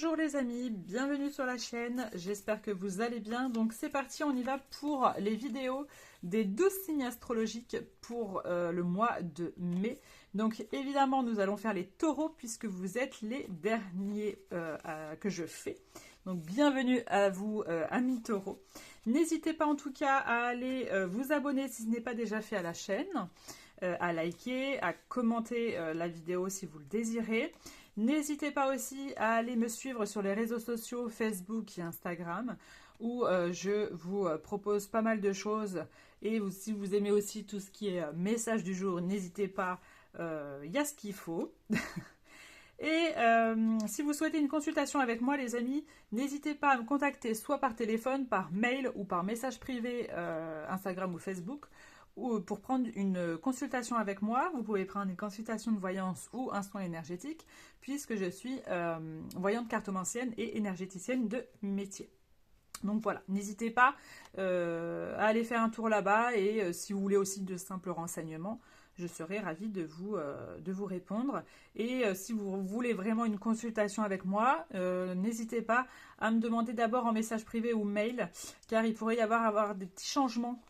Bonjour les amis, bienvenue sur la chaîne, j'espère que vous allez bien. Donc c'est parti, on y va pour les vidéos des 12 signes astrologiques pour le mois de mai. Donc évidemment nous allons faire les taureaux puisque vous êtes les derniers que je fais. Donc bienvenue à vous amis taureaux. N'hésitez pas en tout cas à aller vous abonner si ce n'est pas déjà fait à la chaîne, à liker, à commenter la vidéo si vous le désirez. N'hésitez pas aussi à aller me suivre sur les réseaux sociaux Facebook et Instagram où je vous propose pas mal de choses. Et si vous aimez aussi tout ce qui est message du jour, n'hésitez pas, il y a ce qu'il faut. Et si vous souhaitez une consultation avec moi les amis, n'hésitez pas à me contacter soit par téléphone, par mail ou par message privé Instagram ou Facebook. Ou pour prendre une consultation avec moi, vous pouvez prendre une consultation de voyance ou un soin énergétique, puisque je suis voyante cartomancienne et énergéticienne de métier. Donc voilà, n'hésitez pas à aller faire un tour là-bas et si vous voulez aussi de simples renseignements, je serai ravie de vous répondre. Et si vous voulez vraiment une consultation avec moi, n'hésitez pas à me demander d'abord en message privé ou mail, car il pourrait y avoir des petits changements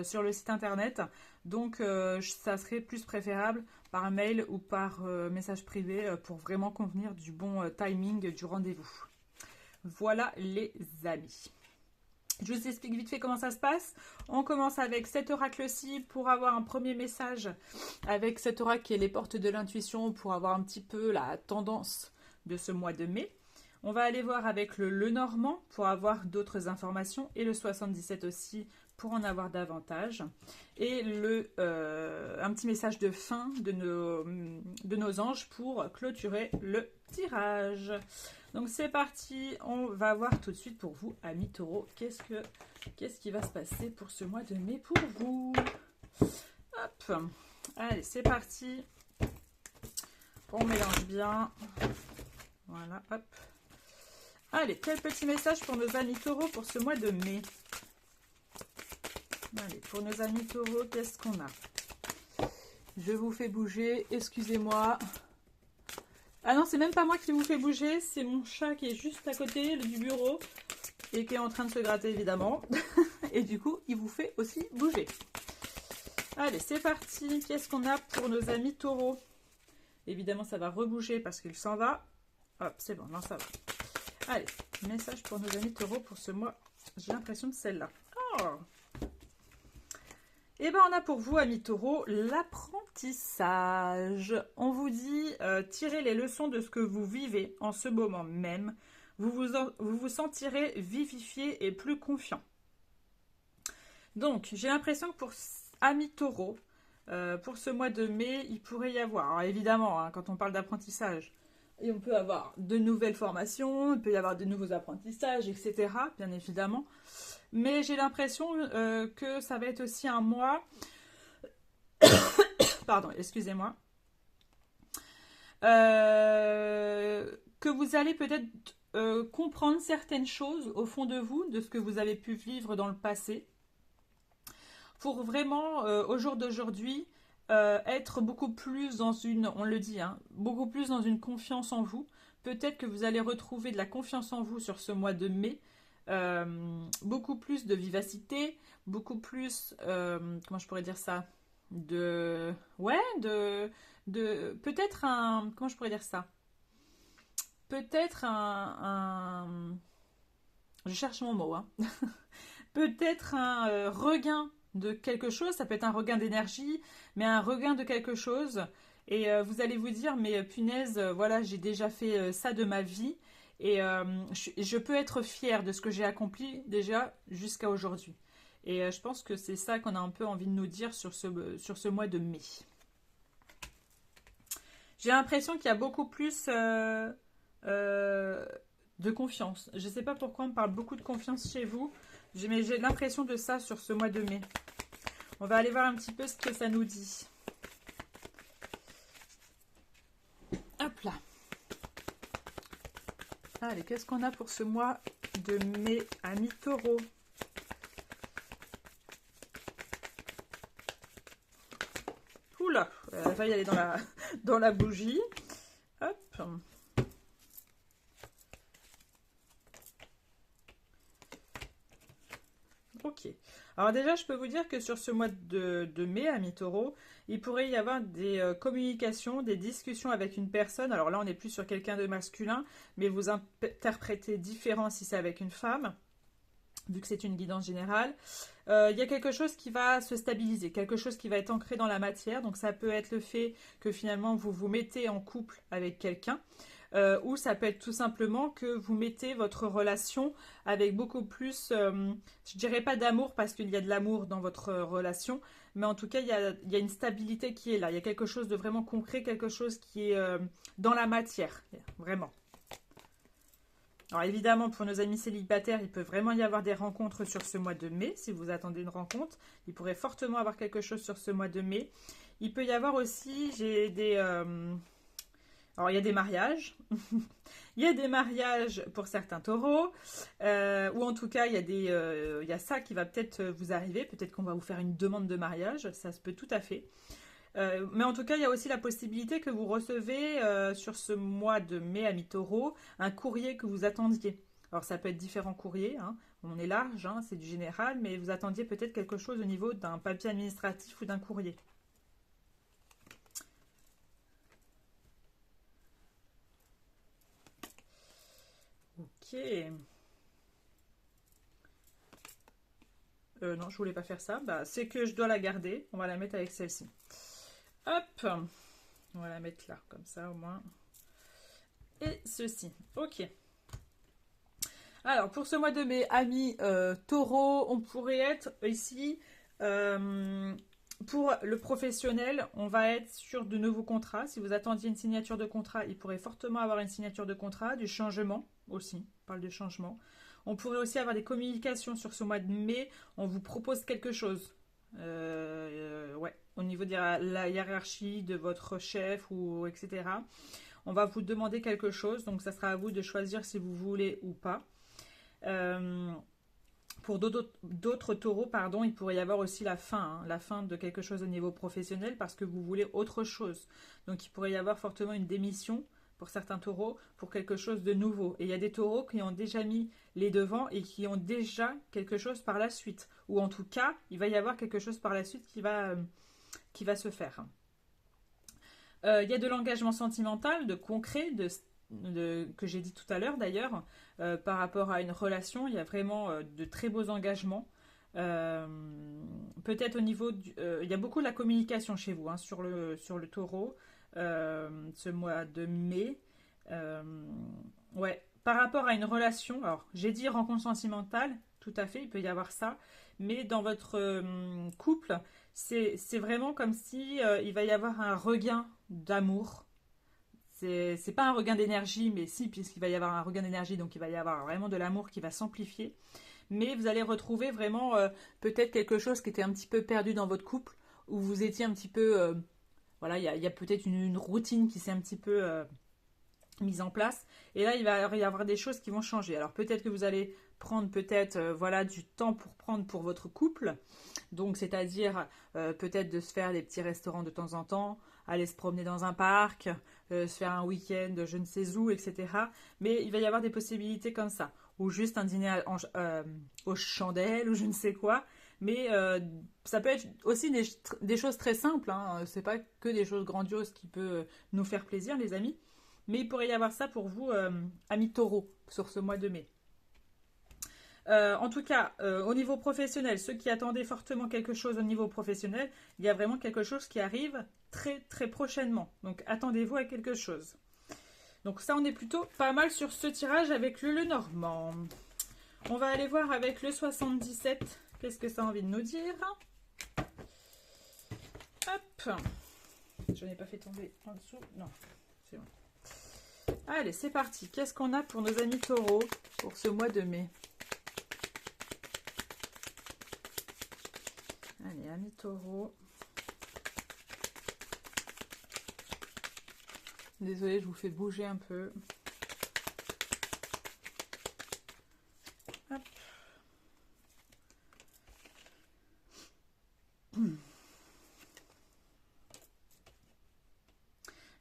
sur le site internet, donc ça serait plus préférable par mail ou par message privé pour vraiment convenir du bon timing du rendez-vous. Voilà les amis. Je vous explique vite fait comment ça se passe. On commence avec cet oracle-ci pour avoir un premier message avec cet oracle qui est les portes de l'intuition pour avoir un petit peu la tendance de ce mois de mai. On va aller voir avec le Lenormand pour avoir d'autres informations et le 77 aussi pour en avoir davantage. Et un petit message de fin de nos anges pour clôturer le tirage. Donc c'est parti, on va voir tout de suite pour vous, amis taureaux, qu'est-ce qui va se passer pour ce mois de mai pour vous. Hop, allez, c'est parti. On mélange bien. Voilà, hop. Allez, quel petit message pour nos amis taureaux pour ce mois de mai. Allez, pour nos amis taureaux, qu'est-ce qu'on a? Je vous fais bouger, excusez-moi. Ah non, c'est même pas moi qui vous fais bouger, c'est mon chat qui est juste à côté du bureau et qui est en train de se gratter évidemment. Et du coup, il vous fait aussi bouger. Allez, c'est parti. Qu'est-ce qu'on a pour nos amis taureaux? Évidemment, ça va rebouger parce qu'il s'en va. Hop, c'est bon, non, ça va. Allez, message pour nos amis taureaux pour ce mois. J'ai l'impression de celle-là. Oh! Et bien, on a pour vous, amis taureaux, l'apprentissage. On vous dit, tirez les leçons de ce que vous vivez en ce moment même. Vous vous sentirez vivifié et plus confiant. Donc, j'ai l'impression que pour amis taureaux, pour ce mois de mai, il pourrait y avoir, alors évidemment, hein, quand on parle d'apprentissage, et on peut avoir de nouvelles formations, il peut y avoir de nouveaux apprentissages, etc., bien évidemment. Mais j'ai l'impression que ça va être aussi un mois... Pardon, excusez-moi. Que vous allez peut-être comprendre certaines choses au fond de vous, de ce que vous avez pu vivre dans le passé, pour vraiment, au jour d'aujourd'hui, être beaucoup plus dans une, on le dit, hein, beaucoup plus dans une confiance en vous. Peut-être que vous allez retrouver de la confiance en vous sur ce mois de mai, beaucoup plus de vivacité, beaucoup plus, comment je pourrais dire ça, peut-être un, comment je pourrais dire ça, peut-être je cherche mon mot, hein. Peut-être un regain de quelque chose, ça peut être un regain d'énergie, mais un regain de quelque chose, et vous allez vous dire, mais punaise, voilà, j'ai déjà fait ça de ma vie, et je peux être fière de ce que j'ai accompli déjà jusqu'à aujourd'hui. Et je pense que c'est ça qu'on a un peu envie de nous dire sur ce mois de mai. J'ai l'impression qu'il y a beaucoup plus de confiance. Je ne sais pas pourquoi on parle beaucoup de confiance chez vous, mais j'ai l'impression de ça sur ce mois de mai. On va aller voir un petit peu ce que ça nous dit. Hop là. Allez, qu'est-ce qu'on a pour ce mois de mai, amis taureaux? Oula, elle va y aller dans la bougie. Hop. Ok. Alors déjà, je peux vous dire que sur ce mois de mai, amis taureau, il pourrait y avoir des communications, des discussions avec une personne. Alors là, on n'est plus sur quelqu'un de masculin, mais vous interprétez différent si c'est avec une femme, vu que c'est une guidance générale. Il y a quelque chose qui va se stabiliser, quelque chose qui va être ancré dans la matière. Donc ça peut être le fait que finalement vous vous mettez en couple avec quelqu'un. Ou ça peut être tout simplement que vous mettez votre relation avec beaucoup plus, je dirais pas d'amour parce qu'il y a de l'amour dans votre relation, mais en tout cas il y a une stabilité qui est là, il y a quelque chose de vraiment concret, quelque chose qui est dans la matière, vraiment. Alors évidemment pour nos amis célibataires, il peut vraiment y avoir des rencontres sur ce mois de mai, si vous attendez une rencontre, il pourrait fortement avoir quelque chose sur ce mois de mai. Il peut y avoir aussi, j'ai des... alors, il y a des mariages. Il y a des mariages pour certains taureaux. Ou en tout cas, il y a ça qui va peut-être vous arriver. Peut-être qu'on va vous faire une demande de mariage. Ça se peut tout à fait. Mais en tout cas, il y a aussi la possibilité que vous recevez sur ce mois de mai à mi-taureau un courrier que vous attendiez. Alors, ça peut être différents courriers. Hein. On est large, hein, c'est du général. Mais vous attendiez peut-être quelque chose au niveau d'un papier administratif ou d'un courrier. Ok. Non, je voulais pas faire ça. Bah, c'est que je dois la garder. On va la mettre avec celle-ci. Hop. On va la mettre là, comme ça au moins. Et ceci. Ok. Alors, pour ce mois de mai, amis taureau, on pourrait être ici. Pour le professionnel, on va être sur de nouveaux contrats. Si vous attendiez une signature de contrat, il pourrait fortement avoir une signature de contrat, du changement aussi. On parle de changement. On pourrait aussi avoir des communications sur ce mois de mai. On vous propose quelque chose. Ouais, au niveau de la hiérarchie de votre chef ou etc. On va vous demander quelque chose. Donc, ça sera à vous de choisir si vous voulez ou pas. Pour d'autres taureaux, pardon, il pourrait y avoir aussi la fin de quelque chose au niveau professionnel parce que vous voulez autre chose. Donc il pourrait y avoir fortement une démission pour certains taureaux pour quelque chose de nouveau. Et il y a des taureaux qui ont déjà mis les devants et qui ont déjà quelque chose par la suite. Ou en tout cas, il va y avoir quelque chose par la suite qui va se faire. Il y a de l'engagement sentimental, de concret, que j'ai dit tout à l'heure d'ailleurs, par rapport à une relation, il y a vraiment de très beaux engagements. Peut-être au niveau il y a beaucoup de la communication chez vous hein, sur le taureau ce mois de mai. Ouais, par rapport à une relation, alors j'ai dit rencontre sentimentale, tout à fait, il peut y avoir ça, mais dans votre couple, c'est vraiment comme si il va y avoir un regain d'amour. C'est pas un regain d'énergie, mais si, puisqu'il va y avoir un regain d'énergie, donc il va y avoir vraiment de l'amour qui va s'amplifier. Mais vous allez retrouver vraiment peut-être quelque chose qui était un petit peu perdu dans votre couple, où vous étiez un petit peu... voilà, il y a peut-être une routine qui s'est un petit peu mise en place. Et là, il va y avoir des choses qui vont changer. Alors peut-être que vous allez prendre peut-être voilà, du temps pour prendre pour votre couple. Donc c'est-à-dire peut-être de se faire des petits restaurants de temps en temps, aller se promener dans un parc, se faire un week-end je ne sais où, etc. Mais il va y avoir des possibilités comme ça. Ou juste un dîner aux chandelles ou je ne sais quoi. Mais ça peut être aussi des choses très simples. Hein. C'est pas que des choses grandioses qui peuvent nous faire plaisir, les amis. Mais il pourrait y avoir ça pour vous, amis taureaux, sur ce mois de mai. En tout cas, au niveau professionnel, ceux qui attendaient fortement quelque chose au niveau professionnel, il y a vraiment quelque chose qui arrive très très prochainement. Donc attendez-vous à quelque chose. Donc ça, on est plutôt pas mal sur ce tirage avec le Lenormand. On va aller voir avec le 77. Qu'est-ce que ça a envie de nous dire? Hop. Je n'ai pas fait tomber en dessous. Non, c'est bon. Allez, c'est parti. Qu'est-ce qu'on a pour nos amis taureaux pour ce mois de mai? Allez, amis taureaux. Désolée, je vous fais bouger un peu. Hop.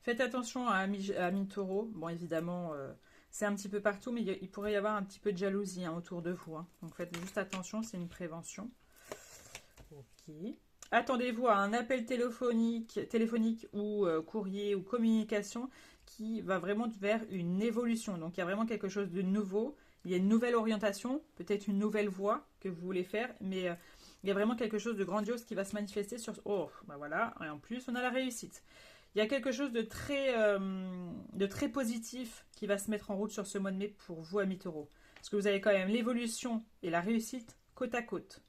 Faites attention à amis taureaux. Bon, évidemment, C'est un petit peu partout, mais il pourrait y avoir un petit peu de jalousie hein, autour de vous. Hein. Donc faites juste attention, c'est une prévention. Ok. Attendez-vous à un appel téléphonique ou courrier ou communication qui va vraiment vers une évolution. Donc il y a vraiment quelque chose de nouveau. Il y a une nouvelle orientation, peut-être une nouvelle voie que vous voulez faire, mais il y a vraiment quelque chose de grandiose qui va se manifester sur... Oh, ben voilà, et en plus on a la réussite. Il y a quelque chose de très positif qui va se mettre en route sur ce mois de mai pour vous, amis taureaux. Parce que vous avez quand même l'évolution et la réussite côte à côte.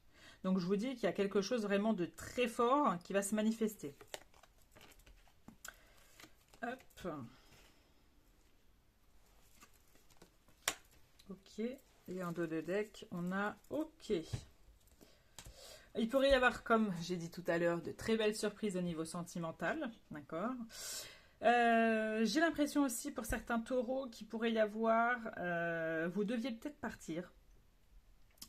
Donc je vous dis qu'il y a quelque chose vraiment de très fort qui va se manifester. Hop. Ok. Et en dos de deck, on a OK. Il pourrait y avoir, comme j'ai dit tout à l'heure, de très belles surprises au niveau sentimental. D'accord. J'ai l'impression aussi pour certains taureaux qu'il pourrait y avoir... vous deviez peut-être partir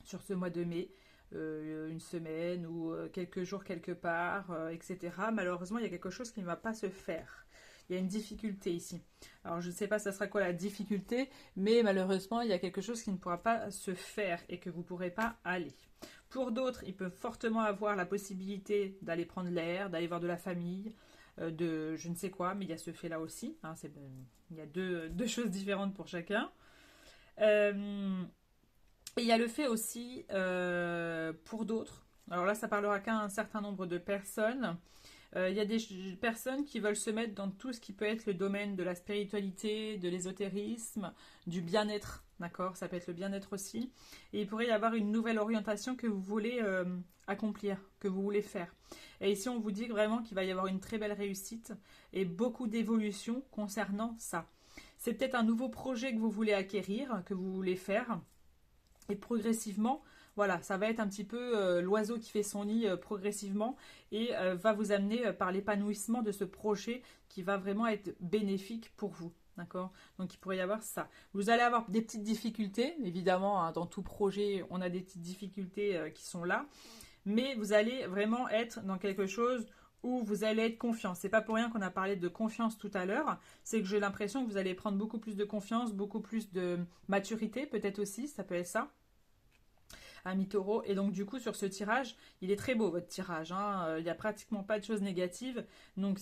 sur ce mois de mai. Une semaine ou quelques jours quelque part, etc. Malheureusement, il y a quelque chose qui ne va pas se faire. Il y a une difficulté ici. Alors, je ne sais pas ça sera quoi la difficulté, mais malheureusement, il y a quelque chose qui ne pourra pas se faire et que vous ne pourrez pas aller. Pour d'autres, ils peuvent fortement avoir la possibilité d'aller prendre l'air, d'aller voir de la famille, de je ne sais quoi, mais il y a ce fait-là aussi. Hein, il y a deux choses différentes pour chacun. Et il y a le fait aussi, pour d'autres, alors là ça parlera qu'à un certain nombre de personnes, il y a des personnes qui veulent se mettre dans tout ce qui peut être le domaine de la spiritualité, de l'ésotérisme, du bien-être, d'accord? Ça peut être le bien-être aussi. Et il pourrait y avoir une nouvelle orientation que vous voulez accomplir, que vous voulez faire. Et ici on vous dit vraiment qu'il va y avoir une très belle réussite et beaucoup d'évolution concernant ça. C'est peut-être un nouveau projet que vous voulez acquérir, que vous voulez faire. Et progressivement, voilà, ça va être un petit peu l'oiseau qui fait son nid progressivement et va vous amener par l'épanouissement de ce projet qui va vraiment être bénéfique pour vous. D'accord? Donc il pourrait y avoir ça. Vous allez avoir des petites difficultés, évidemment, hein, dans tout projet, on a des petites difficultés qui sont là. Mais vous allez vraiment être dans quelque chose où vous allez être confiant. C'est pas pour rien qu'on a parlé de confiance tout à l'heure. C'est que j'ai l'impression que vous allez prendre beaucoup plus de confiance, beaucoup plus de maturité, peut-être aussi, ça peut être ça. Ami taureau. Et donc du coup sur ce tirage, il est très beau votre tirage. Hein. Il n'y a pratiquement pas de choses négatives. Donc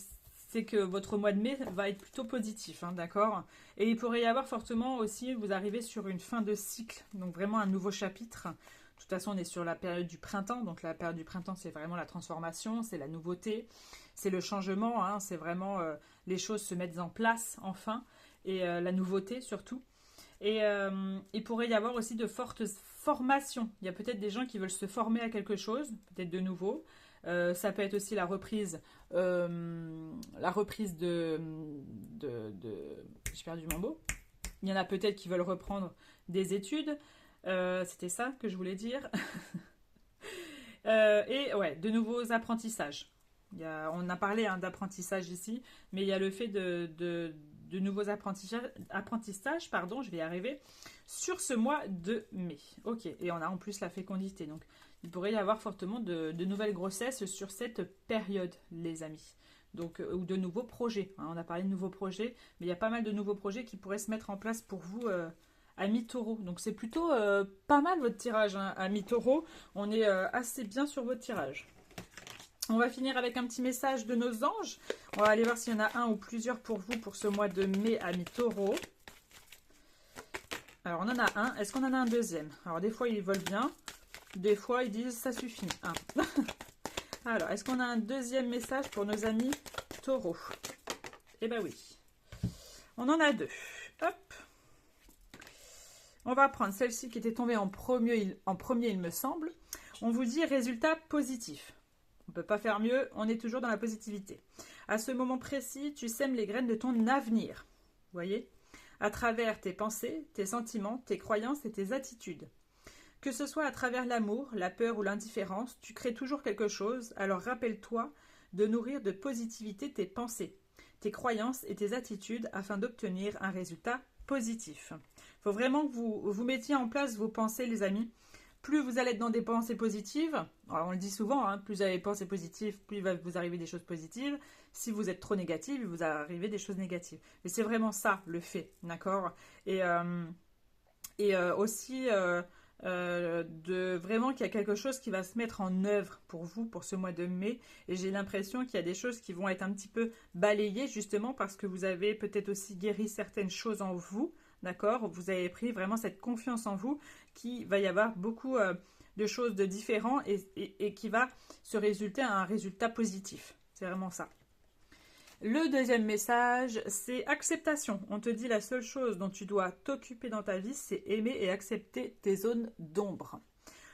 c'est que votre mois de mai va être plutôt positif. Hein, d'accord. Et il pourrait y avoir fortement aussi, vous arrivez sur une fin de cycle. Donc vraiment un nouveau chapitre. De toute façon, on est sur la période du printemps. Donc la période du printemps, c'est vraiment la transformation, c'est la nouveauté, c'est le changement. Hein, c'est vraiment les choses se mettent en place enfin. Et la nouveauté surtout. Et il pourrait y avoir aussi de fortes formations. Il y a peut-être des gens qui veulent se former à quelque chose, peut-être de nouveau. Ça peut être aussi la reprise de j'ai perdu mon mot. Il y en a peut-être qui veulent reprendre des études. C'était ça que je voulais dire. Et ouais, de nouveaux apprentissages. On a parlé hein, d'apprentissage ici, mais il y a le fait de nouveaux apprentissages, pardon, je vais y arriver, sur ce mois de mai. Ok, et on a en plus la fécondité, donc il pourrait y avoir fortement de nouvelles grossesses sur cette période, les amis. Donc, ou de nouveaux projets. Hein, on a parlé de nouveaux projets, mais il y a pas mal de nouveaux projets qui pourraient se mettre en place pour vous, amis taureau. Donc c'est plutôt pas mal votre tirage, hein, amis taureau. On est assez bien sur votre tirage. On va finir avec un petit message de nos anges. On va aller voir s'il y en a un ou plusieurs pour vous pour ce mois de mai, amis taureau. Alors, on en a un. Est-ce qu'on en a un deuxième? Alors, des fois, ils veulent bien. Des fois, ils disent ça suffit. Un. Alors, est-ce qu'on a un deuxième message pour nos amis taureaux? Eh bien, oui. On en a deux. Hop. On va prendre celle-ci qui était tombée en premier, il me semble. On vous dit résultat positif. On ne peut pas faire mieux, on est toujours dans la positivité. À ce moment précis, tu sèmes les graines de ton avenir. Vous voyez? À travers tes pensées, tes sentiments, tes croyances et tes attitudes. Que ce soit à travers l'amour, la peur ou l'indifférence, tu crées toujours quelque chose, alors rappelle-toi de nourrir de positivité tes pensées, tes croyances et tes attitudes afin d'obtenir un résultat positif. Il faut vraiment que vous mettiez en place vos pensées, les amis. plus vous allez être dans des pensées positives. Alors on le dit souvent, hein, plus vous avez des pensées positives, plus il va vous arriver des choses positives. Si vous êtes trop négatif, il vous arriver des choses négatives. Mais c'est vraiment ça le fait, d'accord? Et aussi de vraiment qu'il y a quelque chose qui va se mettre en œuvre pour vous pour ce mois de mai. Et j'ai l'impression qu'il y a des choses qui vont être un petit peu balayées justement parce que vous avez peut-être aussi guéri certaines choses en vous. D'accord? Vous avez pris vraiment cette confiance en vous qui va y avoir beaucoup de choses de différents et qui va se résulter à un résultat positif. C'est vraiment ça. Le deuxième message, c'est acceptation. On te dit la seule chose dont tu dois t'occuper dans ta vie, c'est aimer et accepter tes zones d'ombre.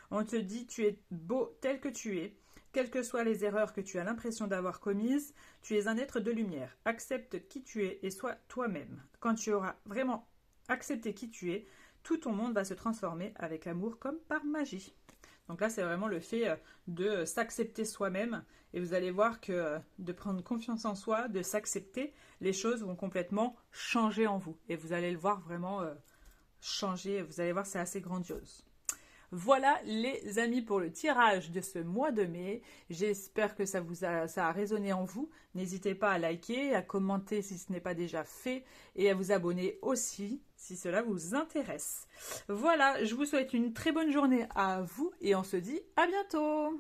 On te dit tu es beau tel que tu es, quelles que soient les erreurs que tu as l'impression d'avoir commises, tu es un être de lumière. Accepte qui tu es et sois toi-même. Quand tu auras vraiment accepté qui tu es, tout ton monde va se transformer avec amour comme par magie. Donc là, c'est vraiment le fait de s'accepter soi-même. Et vous allez voir que de prendre confiance en soi, de s'accepter, les choses vont complètement changer en vous. Et vous allez le voir vraiment changer. Vous allez voir, c'est assez grandiose. Voilà les amis pour le tirage de ce mois de mai. J'espère que ça a résonné en vous. N'hésitez pas à liker, à commenter si ce n'est pas déjà fait et à vous abonner aussi si cela vous intéresse. Voilà, je vous souhaite une très bonne journée à vous et on se dit à bientôt.